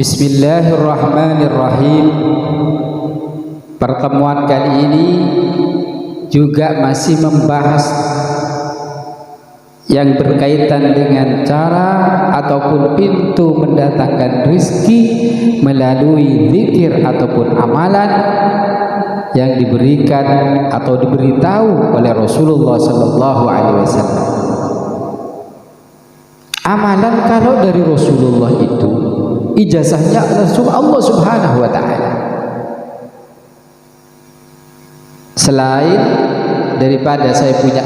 Bismillahirrahmanirrahim. Pertemuan kali ini juga masih membahas yang berkaitan dengan cara ataupun pintu mendatangkan rezeki melalui zikir ataupun amalan yang diberikan atau diberitahu oleh Rasulullah sallallahu alaihi wasallam. Amalan kalau dari Rasulullah itu ijazahnya langsung Allah Subhanahu wa taala. Selain daripada saya punya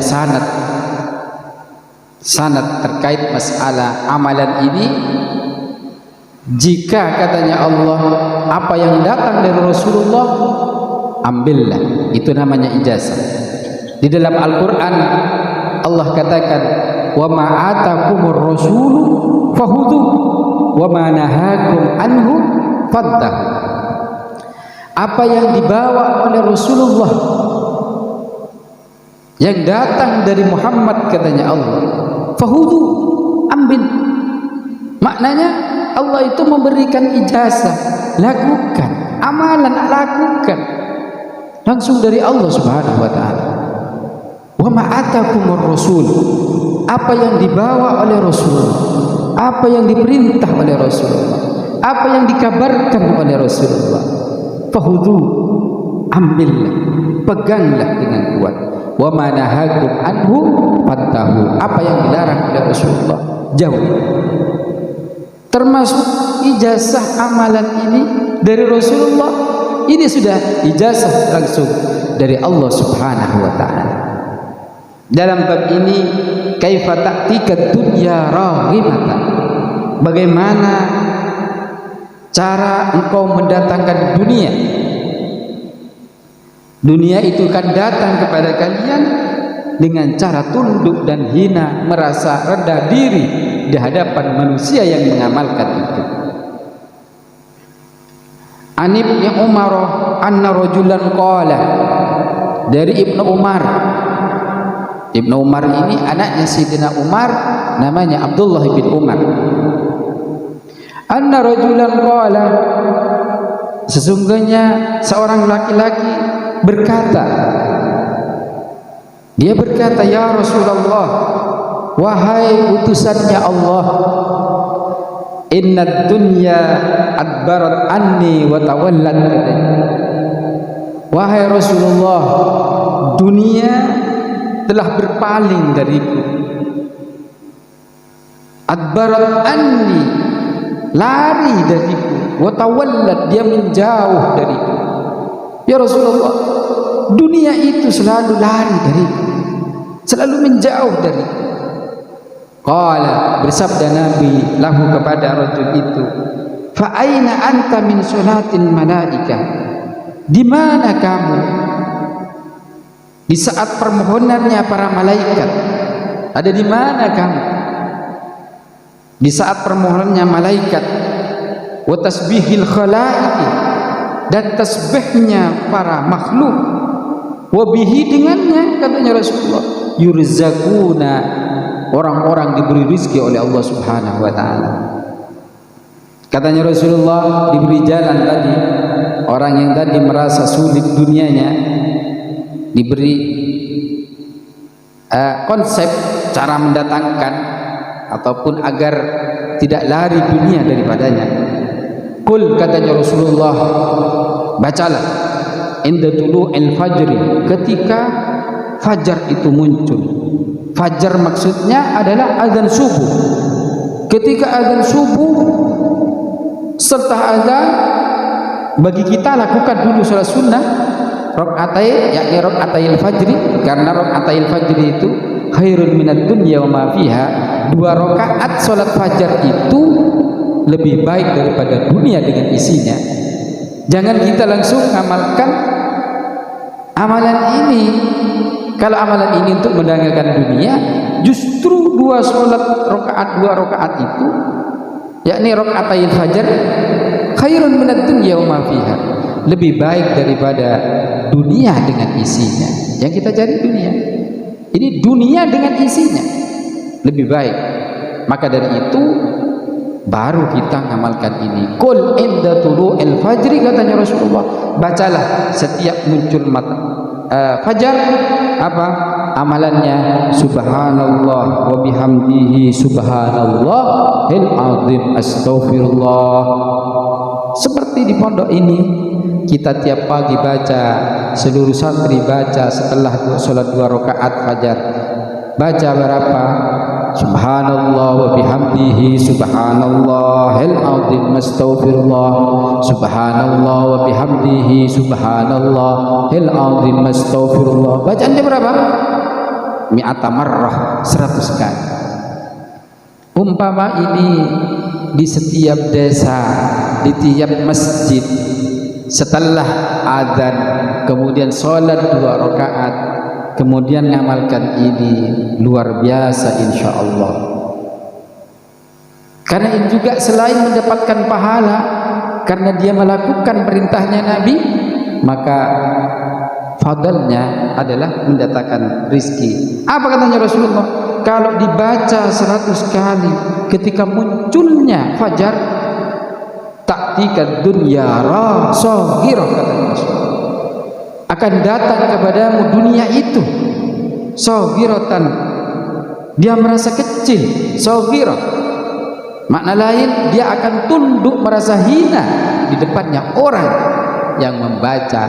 sanad terkait masalah amalan ini, jika katanya Allah apa yang datang dari Rasulullah ambillah, itu namanya ijazah. Di dalam Al-Qur'an Allah katakan wa ma atakumur rasulu fakhudhu wa ma nahakum anhu fantahu. Apa yang dibawa oleh Rasulullah yang datang dari Muhammad katanya Allah, fakhudhu, ambil. Maknanya Allah itu memberikan ijazah, lakukan amalan, lakukan langsung dari Allah Subhanahu wa taala. Wa ma atakumur rasul, apa yang dibawa oleh Rasulullah, apa yang diperintah oleh Rasulullah, apa yang dikabarkan oleh Rasulullah, fakhudhu, ambillah, peganglah dengan kuat. Wa ma nahakum anhu fantahu, apa yang dilarang oleh Rasulullah jauh. Termasuk ijazah amalan ini dari Rasulullah, ini sudah ijazah langsung dari Allah Subhanahu wa taala. Dalam bab ini kaifa ta'tika dunya raghibatan, bagaimana cara engkau mendatangkan dunia. Dunia itu akan datang kepada kalian dengan cara tunduk dan hina, merasa rendah diri di hadapan manusia yang mengamalkan itu. An Ibnu Umar anna rajulan qala, dari Ibnu Umar. Ibnu Umar ini anaknya Sayyidina Umar, namanya Abdullah bin Umar. Anna rajulan qala, sesungguhnya seorang laki-laki berkata, dia berkata, ya Rasulullah, wahai utusannya Allah, innad dunya adbarat anni wa tawallat. Wahai Rasulullah, dunia telah berpaling dariku. Adbarat anni, lari dariku, wa tawallat, dia menjauh dariku. Ya Rasulullah, dunia itu selalu lari dariku, selalu menjauh dariku. Qala, bersabda Nabi lahu kepada rajul itu, fa aina anta min salatil malaikah, di mana kamu di saat permohonannya para malaikat? Ada di mana kamu di saat permohonannya malaikat? Wa tasbihil khalaiqi, dan tasbihnya para makhluk. Wa bihi, dengannya katanya Rasulullah, yurzaquna, orang-orang diberi rezeki oleh Allah Subhanahu wa taala. Katanya Rasulullah, diberi jalan tadi orang yang tadi merasa sulit dunianya, diberi konsep cara mendatangkan ataupun agar tidak lari dunia daripadanya. Qul, katanya Rasulullah, bacalah inda tulu'il fajri, ketika fajar itu muncul. Fajar maksudnya adalah azan subuh. Ketika azan subuh, serta azan, bagi kita lakukan dulu salat sunnah rakaatai, yakni rakaatail fajri, karena rakaatail fajri itu khairun minad dunya wa ma fiha. 2 rakaat salat fajar itu lebih baik daripada dunia dengan isinya. Jangan kita langsung amalkan amalan ini. Kalau amalan ini untuk mendatangkan dunia, justru 2 rakaat itu, yakni rakaatil fajar, khairun minad dunya wa ma fiha, lebih baik daripada dunia dengan isinya. Yang kita cari dunia, ini dunia dengan isinya lebih baik. Maka dari itu baru kita ngamalkan ini. Qul inda tulu'il fajri, katanya Rasulullah, bacalah setiap muncul fajar, apa amalannya? Subhanallah wa bihamdihi subhanallahil azim astaghfirullah. Seperti di pondok ini kita tiap pagi baca, seluruh santri baca setelah sholat 2 rakaat fajar, baca berapa? Subhanallah wa bihamdihi subhanallahil azim astaghfirullah, subhanallah wa bihamdihi subhanallahil azim astaghfirullah. Bacaannya berapa? Mi'ata marrah, 100 kali. Umpama ini di setiap desa, di tiap masjid, setelah azan kemudian sholat 2 rakaat, kemudian ngamalkan ini, luar biasa insyaallah. Karena ini juga selain mendapatkan pahala karena dia melakukan perintahnya Nabi, maka fadalnya adalah mendatangkan rizki. Apa katanya Rasulullah? Kalau dibaca 100 kali ketika munculnya fajar, ta'tika dunya rasahirah, katanya Rasulullah, akan datang kepadamu dunia itu saghiratan, dia merasa kecil, saghirah. Makna lain, dia akan tunduk merasa hina di depannya orang yang membaca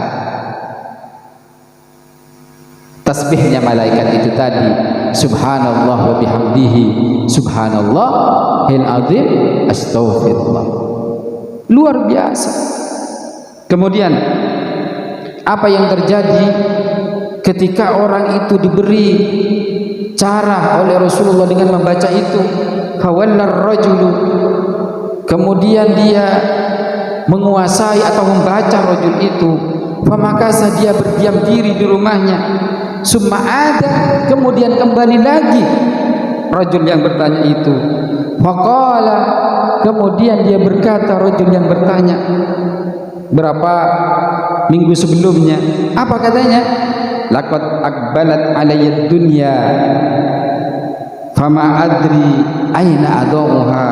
tasbihnya malaikat itu tadi, subhanallah wa bihamdihi subhanallahil azim astaghfirullah. Luar biasa. Kemudian apa yang terjadi ketika orang itu diberi cara oleh Rasulullah dengan membaca itu? Fawallar rajulu, kemudian dia menguasai atau membaca rajul itu. Famakasa, dia berdiam diri di rumahnya. Summa ada, kemudian kembali lagi rajul yang bertanya itu. Faqala, kemudian dia berkata, rajul yang bertanya berapa minggu sebelumnya, apa katanya? Laqad aqbalat alayya dunya fama adri aina adauha.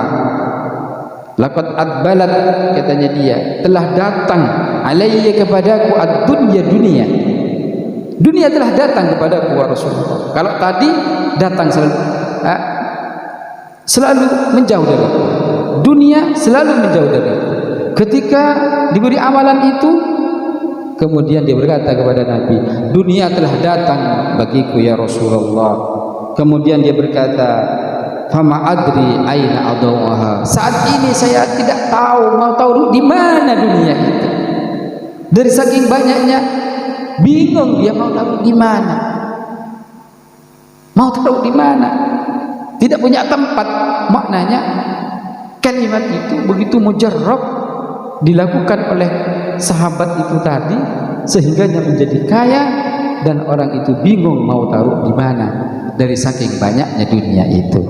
Laqad aqbalat, katanya dia, telah datang alayya kepadaku ad-dunya, dunia. Dunia telah datang kepadaku wa Rasulullah. Kalau tadi datang selalu menjauh dari aku. Dunia selalu menjauh dari aku. Ketika diberi amalan itu, kemudian dia berkata kepada Nabi, dunia telah datang bagiku ya Rasulullah. Kemudian dia berkata, fama adri aina adauha. Saat ini saya tidak tahu, mau tahu di mana dunia itu. Dari saking banyaknya, bingung dia mau tahu di mana. Mau tahu di mana? Tidak punya tempat. Maknanya kalimat itu begitu mujarrab dilakukan oleh sahabat itu tadi, sehingga menjadi kaya, dan orang itu bingung mau taruh di mana dari saking banyaknya dunia itu.